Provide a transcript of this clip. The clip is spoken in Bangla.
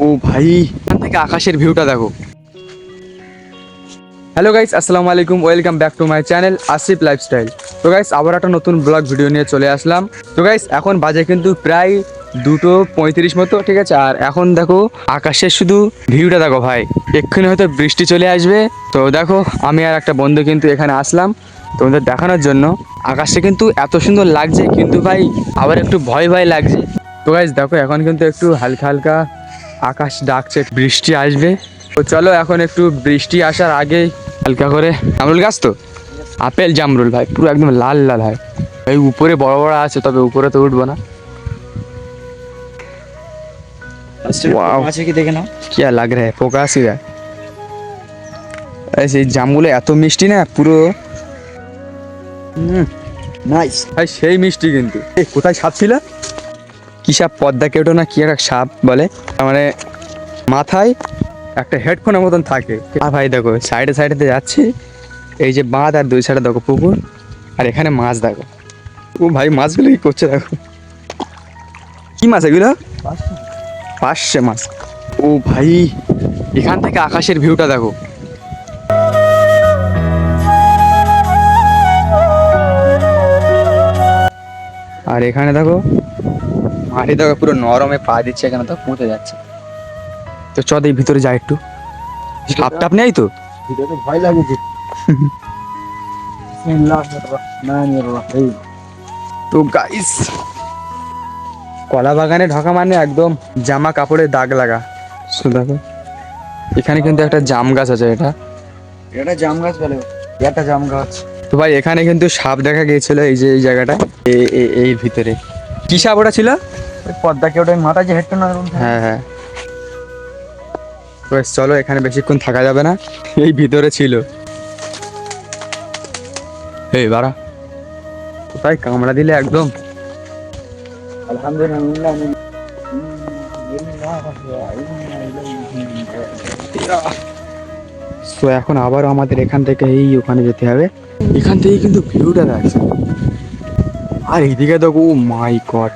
ও ভাই, এখান থেকে আকাশের ভিউটা দেখো। হ্যালো গাইস, আসসালামু আলাইকুম, welcome back to my channel Asif lifestyle. তো গাইস, আবার একটা নতুন ব্লগ ভিডিও নিয়ে চলে আসলাম। তো গাইস, এখন বাজে কিন্তু প্রায় 2:35 মতো, ঠিক আছে। আর এখন দেখো আকাশের শুধু ভিউটা দেখো ভাই, এক্ষুনি হয়তো বৃষ্টি চলে আসবে। তো দেখো, আমি আর একটা বন্ধু কিন্তু এখানে আসলাম তোমাদের দেখানোর জন্য। আকাশটা কিন্তু এত সুন্দর লাগছে, কিন্তু ভাই আবার একটু ভয় ভয় লাগছে। তো গাইস দেখো, এখন কিন্তু একটু হালকা হালকা আকাশ ডাকছে, বৃষ্টি আসবে। তো চলো, এখন একটু বৃষ্টি আসার আগে হালকা করে জামরুল গাছ তো আপেল জামরুল ভাই পুরো একদম লাল লাল হয়। এই উপরে বড় বড় আছে, তবে উপরে তো উঠবো না। वाओ, আছে কি দেখে নাও। क्या लग रहा है পোকা আসিরা। এই জামগুলো এত মিষ্টি না পুরো। নাইস। ভাই সেই মিষ্টি কিন্তু। এই কোথায় সাপ ছিল? কি সাপ? পদ্মা কেটো না কি একটা সাপ বলে। তার মানে মাথায় একটা হেডফোনের মতন থাকে। আর ভাই দেখো সাইডে সাইডে যাচ্ছে, এই যে বাঁধ, আর দুই সাইডে দেখো পুকুর, আর এখানে মাছ দেখো। ও ভাই, মাছগুলো কি করছে দেখো। কি মাছ এগুলো? পার্শে মাছ। ও ভাই, এখান থেকে আকাশের ভিউটা দেখো। আর এখানে দেখো মাটি দেখো পুরো নরমে, পা দিচ্ছে এখানে তো পৌঁছে যাচ্ছে। তো চল এই ভিতরে যাই একটু। সাপ টাপ নেই তো? ভিডিওতে ভয় লাগে যে। তো গাইস, কলা বাগানে ঢোকা মানে একদম জামা কাপড়ের দাগ লাগা। শুধু দেখো, এখানে কিন্তু একটা জাম গাছ আছে। এটা জাম গাছ বলে, এটা জাম গাছ। তো ভাই এখানে কিন্তু সাপ দেখা গিয়েছিল, এই যে এই জায়গাটা, এই ভিতরে। কি সাপ ওটা ছিল? ওই পদ্মা কেউ মাথায় যে হেডটা না। হ্যাঁ হ্যাঁ। তো চলো, এখানে বেশিক্ষণ থাকা যাবে না, এই ভিতরে ছিল। এই বাড়া, কোথায় কামড়া দিলে একদম। আলহামদুলিল্লাহ। তো এখন আবারও আমাদের এখান থেকে এই ওখানে যেতে হবে। এখান থেকে কিন্তু ভিউটা দেখছে। আর এইদিকে দেখো, ও মাই গড।